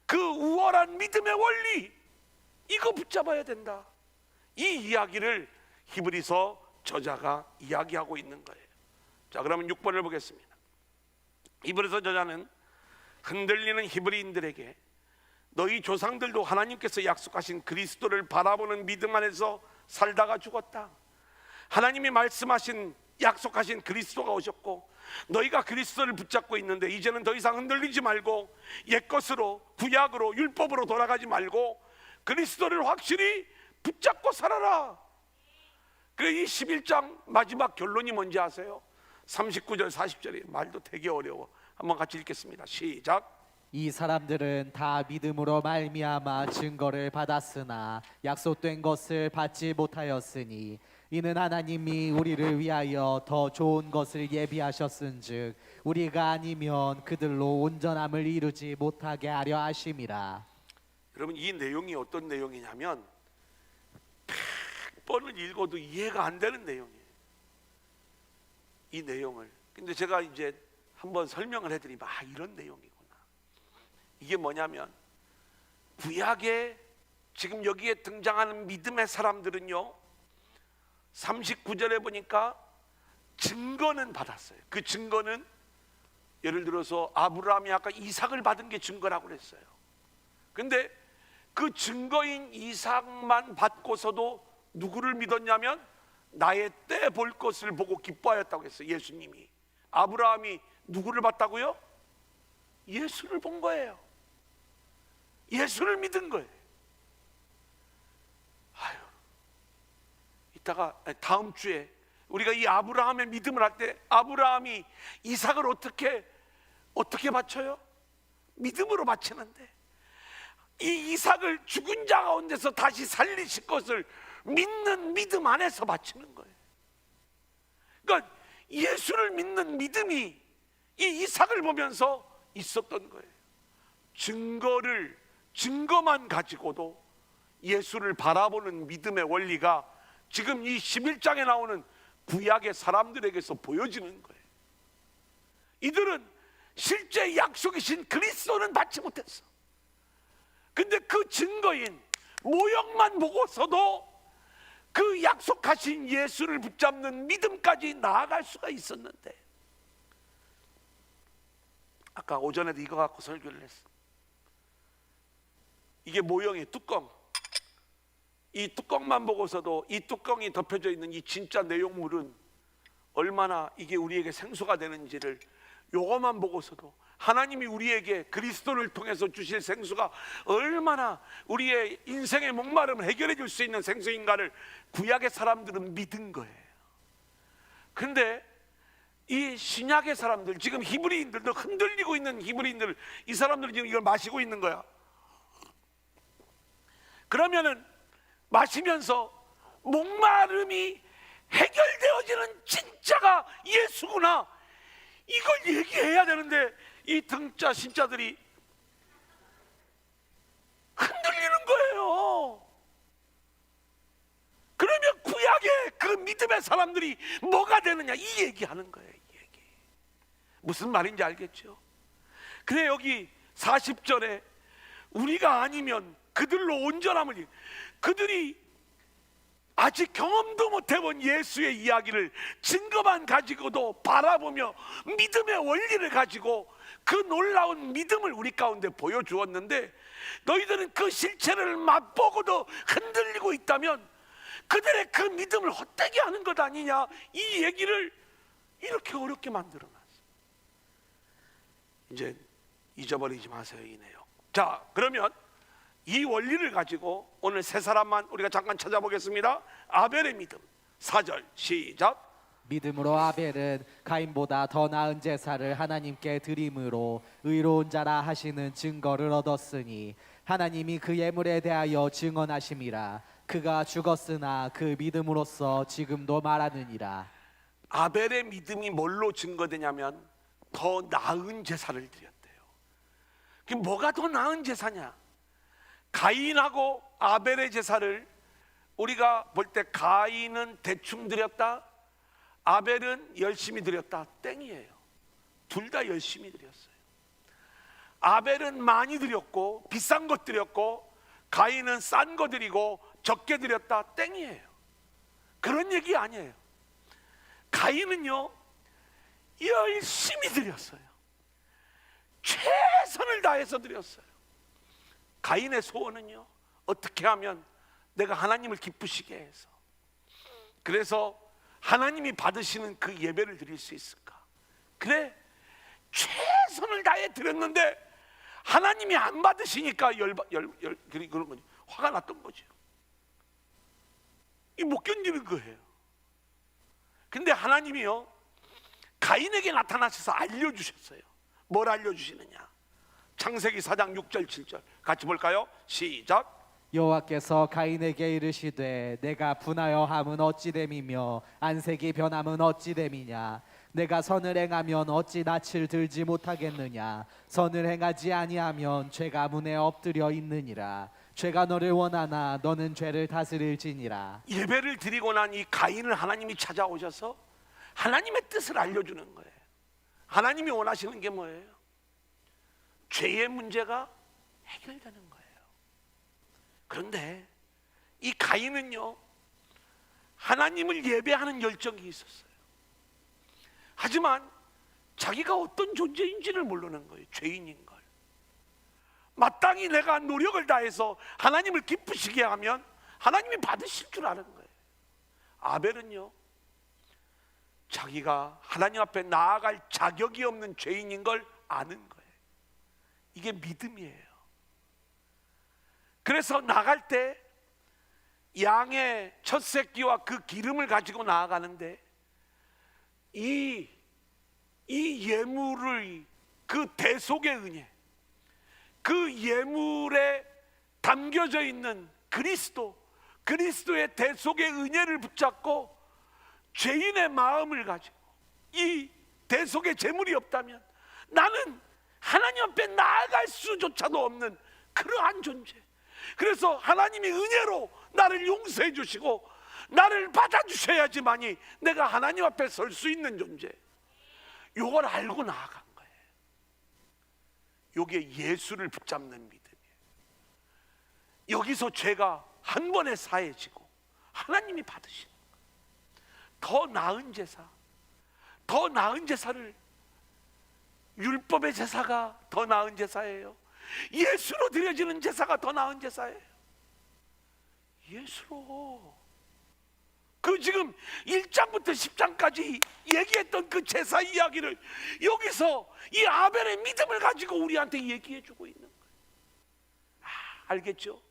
그 우월한 믿음의 원리, 이거 붙잡아야 된다. 이 이야기를 히브리서 저자가 이야기하고 있는 거예요. 자, 그러면 6번을 보겠습니다. 히브리서 저자는 흔들리는 히브리인들에게 너희 조상들도 하나님께서 약속하신 그리스도를 바라보는 믿음 안에서 살다가 죽었다. 하나님이 말씀하신 약속하신 그리스도가 오셨고 너희가 그리스도를 붙잡고 있는데 이제는 더 이상 흔들리지 말고 옛것으로, 구약으로, 율법으로 돌아가지 말고 그리스도를 확실히 붙잡고 살아라. 그래, 이 11장 마지막 결론이 뭔지 아세요? 39절 40절이 말도 되게 어려워. 한번 같이 읽겠습니다. 시작. 이 사람들은 다 믿음으로 말미암아 증거를 받았으나 약속된 것을 받지 못하였으니 이는 하나님이 우리를 위하여 더 좋은 것을 예비하셨은즉 우리가 아니면 그들로 온전함을 이루지 못하게 하려 하심이라. 여러분, 이 내용이 어떤 내용이냐면 100번을 읽어도 이해가 안 되는 내용이에요. 이 내용을. 근데 제가 이제 한번 설명을 해드리면 이런 내용이구나. 이게 뭐냐면 구약에 지금 여기에 등장하는 믿음의 사람들은요 39절에 보니까 증거는 받았어요. 그 증거는 예를 들어서 아브라함이 아까 이삭을 받은 게 증거라고 그랬어요. 근데 그 증거인 이삭만 받고서도 누구를 믿었냐면 나의 때 볼 것을 보고 기뻐하였다고 했어요. 예수님이. 아브라함이 누구를 봤다고요? 예수를 본 거예요. 예수를 믿은 거예요. 이따가 다음 주에 우리가 이 아브라함의 믿음을 할 때 아브라함이 이삭을 어떻게 바쳐요? 믿음으로 바치는데 이 이삭을 죽은 자 가운데서 다시 살리실 것을 믿는 믿음 안에서 바치는 거예요. 그러니까 예수를 믿는 믿음이 이 이삭을 보면서 있었던 거예요. 증거만 가지고도 예수를 바라보는 믿음의 원리가 지금 이 11장에 나오는 구약의 사람들에게서 보여지는 거예요. 이들은 실제 약속이신 그리스도는 받지 못했어. 근데 그 증거인 모형만 보고서도 그 약속하신 예수를 붙잡는 믿음까지 나아갈 수가 있었는데, 아까 오전에도 이거 갖고 설교를 했어. 이게 모형의 뚜껑. 이 뚜껑만 보고서도 이 뚜껑이 덮여져 있는 이 진짜 내용물은 얼마나 이게 우리에게 생소가 되는지를 요것만 보고서도 하나님이 우리에게 그리스도를 통해서 주실 생수가 얼마나 우리의 인생의 목마름을 해결해 줄 수 있는 생수인가를 구약의 사람들은 믿은 거예요. 근데 이 신약의 사람들, 지금 히브리인들도 흔들리고 있는 히브리인들, 이 사람들은 지금 이걸 마시고 있는 거야. 그러면은 마시면서 목마름이 해결되어지는 진짜가 예수구나, 이걸 얘기해야 되는데 이 등자 신자들이 흔들리는 거예요. 그러면 구약의 그 믿음의 사람들이 뭐가 되느냐, 이 얘기하는 거예요. 이 얘기 무슨 말인지 알겠죠? 그래, 여기 40절에 우리가 아니면 그들로 온전함을, 그들이 아직 경험도 못 해본 예수의 이야기를 증거만 가지고도 바라보며 믿음의 원리를 가지고 그 놀라운 믿음을 우리 가운데 보여주었는데, 너희들은 그 실체를 맛보고도 흔들리고 있다면 그들의 그 믿음을 헛되게 하는 것 아니냐, 이 얘기를 이렇게 어렵게 만들어놨어요. 이제 잊어버리지 마세요, 이 내용. 자, 그러면 이 원리를 가지고 오늘 세 사람만 우리가 잠깐 찾아보겠습니다. 아벨의 믿음. 4절 시작. 믿음으로 아벨은 가인보다 더 나은 제사를 하나님께 드림으로 의로운 자라 하시는 증거를 얻었으니 하나님이 그 예물에 대하여 증언하심이라. 그가 죽었으나 그 믿음으로써 지금도 말하느니라. 아벨의 믿음이 뭘로 증거되냐면 더 나은 제사를 드렸대요. 그게 뭐가 더 나은 제사냐? 가인하고 아벨의 제사를 우리가 볼 때 가인은 대충 드렸다, 아벨은 열심히 드렸다, 땡이에요. 둘 다 열심히 드렸어요. 아벨은 많이 드렸고 비싼 것 드렸고, 가인은 싼 거 드리고 적게 드렸다, 땡이에요. 그런 얘기 아니에요. 가인은요 열심히 드렸어요. 최선을 다해서 드렸어요. 가인의 소원은요, 어떻게 하면 내가 하나님을 기쁘시게 해서, 그래서 하나님이 받으시는 그 예배를 드릴 수 있을까? 그래, 최선을 다해 드렸는데 하나님이 안 받으시니까 그런 거죠. 화가 났던 거죠. 이 못 견디는 거예요. 근데 하나님이요 가인에게 나타나셔서 알려주셨어요. 뭘 알려주시느냐? 창세기 4장 6절 7절 같이 볼까요? 시작. 여호와께서 가인에게 이르시되 내가 분하여 함은 어찌 됨이며 안색이 변함은 어찌 됨이냐? 내가 선을 행하면 어찌 낯을 들지 못하겠느냐? 선을 행하지 아니하면 죄가 문에 엎드려 있느니라. 죄가 너를 원하나 너는 죄를 다스릴지니라. 예배를 드리고 난 이 가인을 하나님이 찾아오셔서 하나님의 뜻을 알려주는 거예요. 하나님이 원하시는 게 뭐예요? 죄의 문제가 해결되는 거예요. 그런데 이 가인은요 하나님을 예배하는 열정이 있었어요. 하지만 자기가 어떤 존재인지를 모르는 거예요. 죄인인 걸. 마땅히 내가 노력을 다해서 하나님을 기쁘시게 하면 하나님이 받으실 줄 아는 거예요. 아벨은요 자기가 하나님 앞에 나아갈 자격이 없는 죄인인 걸 아는 거예요. 이게 믿음이에요. 그래서 나갈 때 양의 첫 새끼와 그 기름을 가지고 나아가는데 이 예물의 그 대속의 은혜, 그 예물에 담겨져 있는 그리스도의 대속의 은혜를 붙잡고 죄인의 마음을 가지고, 이 대속의 제물이 없다면 나는 하나님 앞에 나아갈 수조차도 없는 그러한 존재. 그래서 하나님이 은혜로 나를 용서해 주시고 나를 받아주셔야지만이 내가 하나님 앞에 설 수 있는 존재. 요걸 알고 나아간 거예요. 요게 예수를 붙잡는 믿음이에요. 여기서 죄가 한 번에 사해지고 하나님이 받으시는 거예요. 더 나은 제사, 더 나은 제사를, 율법의 제사가 더 나은 제사예요? 예수로 드려지는 제사가 더 나은 제사예요? 갈수록 그 지금 1장부터 10장까지 얘기했던 그 제사 이야기를 여기서 이 아벨의 믿음을 가지고 우리한테 얘기해 주고 있는 거예요. 알겠죠?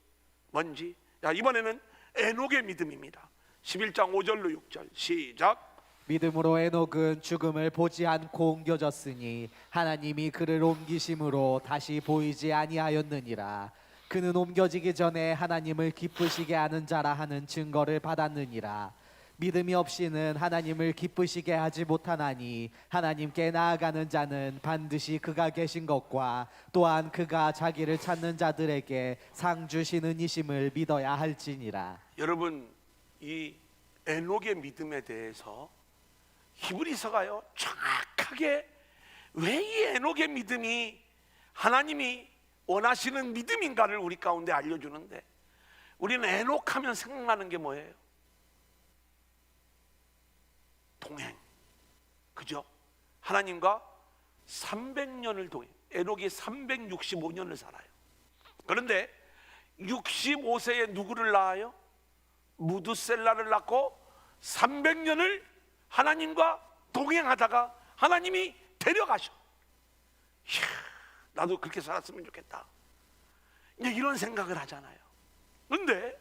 뭔지? 자, 이번에는 에녹의 믿음입니다. 11장 5절로 6절 시작. 믿음으로 에녹은 죽음을 보지 않고 옮겨졌으니 하나님이 그를 옮기심으로 다시 보이지 아니하였느니라. 그는 옮겨지기 전에 하나님을 기쁘시게 하는 자라 하는 증거를 받았느니라. 믿음이 없이는 하나님을 기쁘시게 하지 못하나니 하나님께 나아가는 자는 반드시 그가 계신 것과 또한 그가 자기를 찾는 자들에게 상 주시는 이심을 믿어야 할지니라. 여러분, 이 에녹의 믿음에 대해서 히브리서가요 정확하게 왜 이 에녹의 믿음이 하나님이 원하시는 믿음인가를 우리 가운데 알려주는데, 우리는 에녹하면 생각나는 게 뭐예요? 동행, 그죠? 하나님과 300년을 동행. 에녹이 365년을 살아요. 그런데 65세에 누구를 낳아요? 무두셀라를 낳고 300년을 하나님과 동행하다가 하나님이 데려가셔. 이야, 나도 그렇게 살았으면 좋겠다. 이제 이런 생각을 하잖아요. 그런데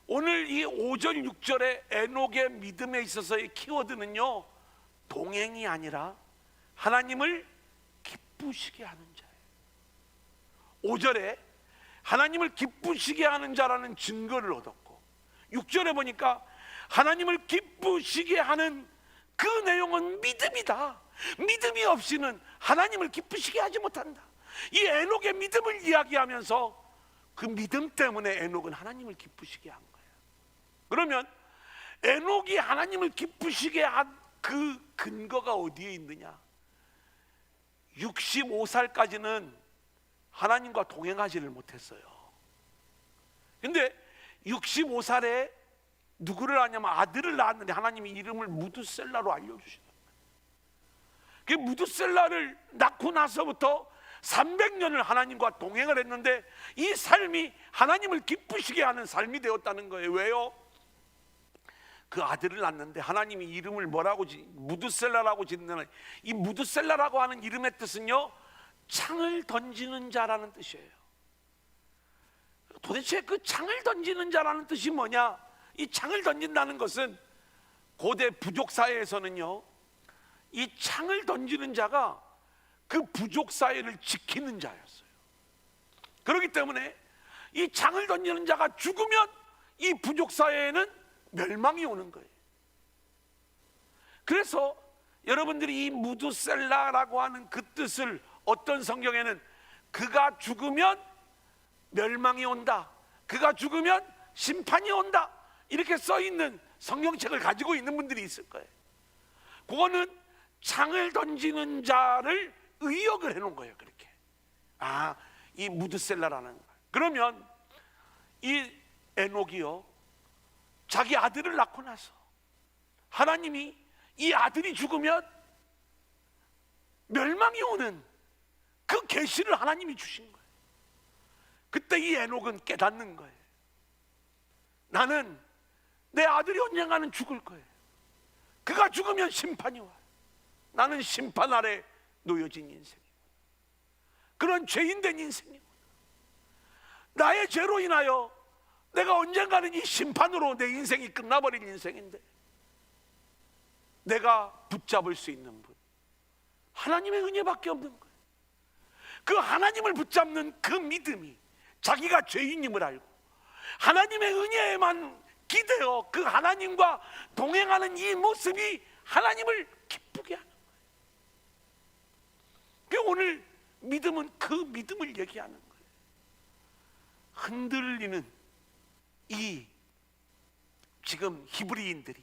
오늘 이 5절 6절의 에녹의 믿음에 있어서의 키워드는요, 동행이 아니라 하나님을 기쁘시게 하는 자예요. 5절에 하나님을 기쁘시게 하는 자라는 증거를 얻었고, 6절에 보니까 하나님을 기쁘시게 하는 그 내용은 믿음이다. 믿음이 없이는 하나님을 기쁘시게 하지 못한다. 이 에녹의 믿음을 이야기하면서 그 믿음 때문에 에녹은 하나님을 기쁘시게 한 거예요. 그러면 에녹이 하나님을 기쁘시게 한 그 근거가 어디에 있느냐? 65살까지는 하나님과 동행하지를 못했어요. 근데 65살에 누구를 낳냐면 아들을 낳았는데 하나님이 이름을 무두셀라로 알려주시는 거예요. 그 무두셀라를 낳고 나서부터 300년을 하나님과 동행을 했는데 이 삶이 하나님을 기쁘시게 하는 삶이 되었다는 거예요. 왜요? 그 아들을 낳는데 하나님이 이름을 뭐라고 무두셀라라고 짓는, 이 무두셀라라고 하는 이름의 뜻은요, 창을 던지는 자라는 뜻이에요. 도대체 그 창을 던지는 자라는 뜻이 뭐냐? 이 창을 던진다는 것은 고대 부족 사회에서는요, 이 창을 던지는 자가 그 부족 사회를 지키는 자였어요. 그렇기 때문에 이 창을 던지는 자가 죽으면 이 부족 사회에는 멸망이 오는 거예요. 그래서 여러분들이 이 무두셀라라고 하는 그 뜻을 어떤 성경에는 그가 죽으면 멸망이 온다, 그가 죽으면 심판이 온다, 이렇게 써 있는 성경책을 가지고 있는 분들이 있을 거예요. 그거는 창을 던지는 자를 의역을 해놓은 거예요. 그렇게. 이 무드셀라라는 거. 그러면 이 에녹이요, 자기 아들을 낳고 나서 하나님이 이 아들이 죽으면 멸망이 오는 그 계시를 하나님이 주신 거예요. 그때 이 에녹은 깨닫는 거예요. 나는 내 아들이 언젠가는 죽을 거예요. 그가 죽으면 심판이 와요. 나는 심판 아래 놓여진 인생이고, 그런 죄인된 인생이고, 나의 죄로 인하여 내가 언젠가는 이 심판으로 내 인생이 끝나버린 인생인데, 내가 붙잡을 수 있는 분, 하나님의 은혜밖에 없는 거예요. 그 하나님을 붙잡는 그 믿음이, 자기가 죄인임을 알고 하나님의 은혜에만 기대어 그 하나님과 동행하는 이 모습이 하나님을 기쁘게 하는 거예요. 그러니까 오늘 믿음은 그 믿음을 얘기하는 거예요. 흔들리는 이 지금 히브리인들이,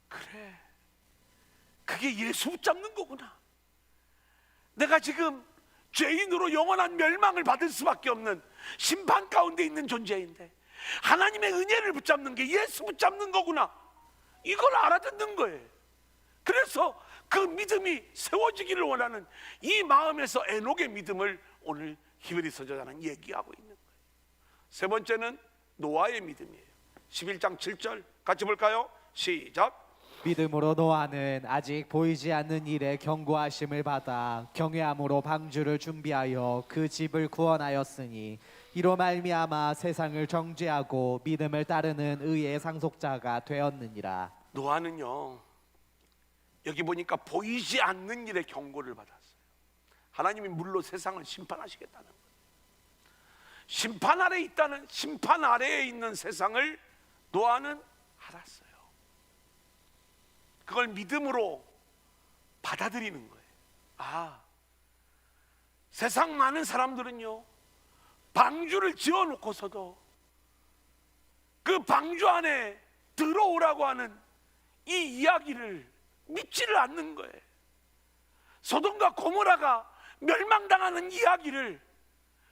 그래, 그게 예수 붙잡는 거구나. 내가 지금 죄인으로 영원한 멸망을 받을 수밖에 없는 심판 가운데 있는 존재인데 하나님의 은혜를 붙잡는 게 예수 붙잡는 거구나, 이걸 알아듣는 거예요. 그래서 그 믿음이 세워지기를 원하는 이 마음에서 에녹의 믿음을 오늘 히브리서 저자는 얘기하고 있는 거예요. 세 번째는 노아의 믿음이에요. 11장 7절 같이 볼까요? 시작. 믿음으로 노아는 아직 보이지 않는 일에 경고하심을 받아 경외함으로 방주를 준비하여 그 집을 구원하였으니 이로 말미암아 세상을 정죄하고 믿음을 따르는 의의 상속자가 되었느니라. 노아는요, 여기 보니까 보이지 않는 일에 경고를 받았어요. 하나님이 물로 세상을 심판하시겠다는 거예요. 심판 아래에 있는 세상을 노아는 알았어요. 그걸 믿음으로 받아들이는 거예요. 아, 세상 많은 사람들은요, 방주를 지어 놓고서도 그 방주 안에 들어오라고 하는 이 이야기를 믿지를 않는 거예요. 소돔과 고모라가 멸망당하는 이야기를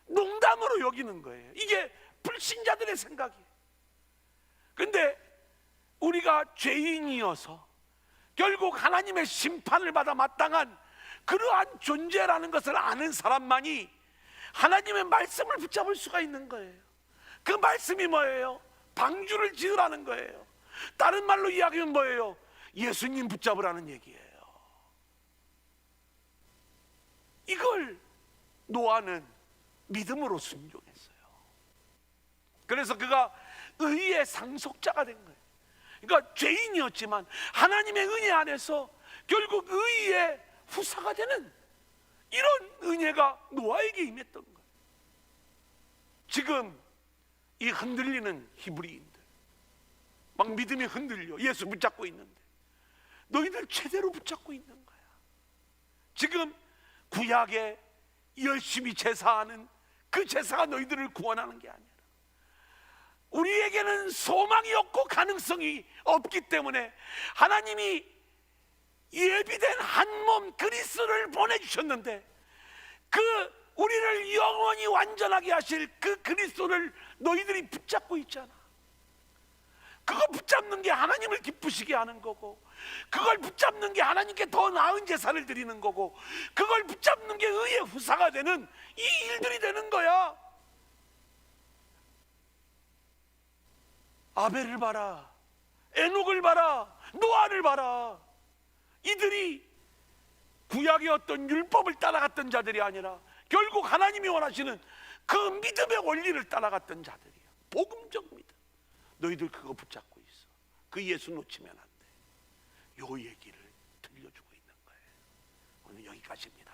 농담으로 여기는 거예요. 이게 불신자들의 생각이에요. 근데 우리가 죄인이어서 결국 하나님의 심판을 받아 마땅한 그러한 존재라는 것을 아는 사람만이 하나님의 말씀을 붙잡을 수가 있는 거예요. 그 말씀이 뭐예요? 방주를 지으라는 거예요. 다른 말로 이야기하면 뭐예요? 예수님 붙잡으라는 얘기예요. 이걸 노아는 믿음으로 순종했어요. 그래서 그가 의의 상속자가 된 거예요. 그러니까 죄인이었지만 하나님의 은혜 안에서 결국 의의 후사가 되는 이런 은혜가 노아에게 임했던 거예요. 지금 이 흔들리는 히브리인들, 막 믿음이 흔들려 예수 붙잡고 있는데 너희들 제대로 붙잡고 있는 거야. 지금 구약에 열심히 제사하는 그 제사가 너희들을 구원하는 게 아니라 우리에게는 소망이 없고 가능성이 없기 때문에 하나님이 예비된 한 몸 그리스도를 보내주셨는데 그 우리를 영원히 완전하게 하실 그 그리스도를 너희들이 붙잡고 있잖아. 그거 붙잡는 게 하나님을 기쁘시게 하는 거고, 그걸 붙잡는 게 하나님께 더 나은 제사를 드리는 거고, 그걸 붙잡는 게 의의 후사가 되는 이 일들이 되는 거야. 아벨을 봐라, 에녹을 봐라, 노아를 봐라. 이들이 구약의 어떤 율법을 따라갔던 자들이 아니라 결국 하나님이 원하시는 그 믿음의 원리를 따라갔던 자들이야. 복음적 믿음. 너희들 그거 붙잡고 있어. 그 예수 놓치면 안 돼. 요 얘기를 들려주고 있는 거예요. 오늘 여기까지입니다.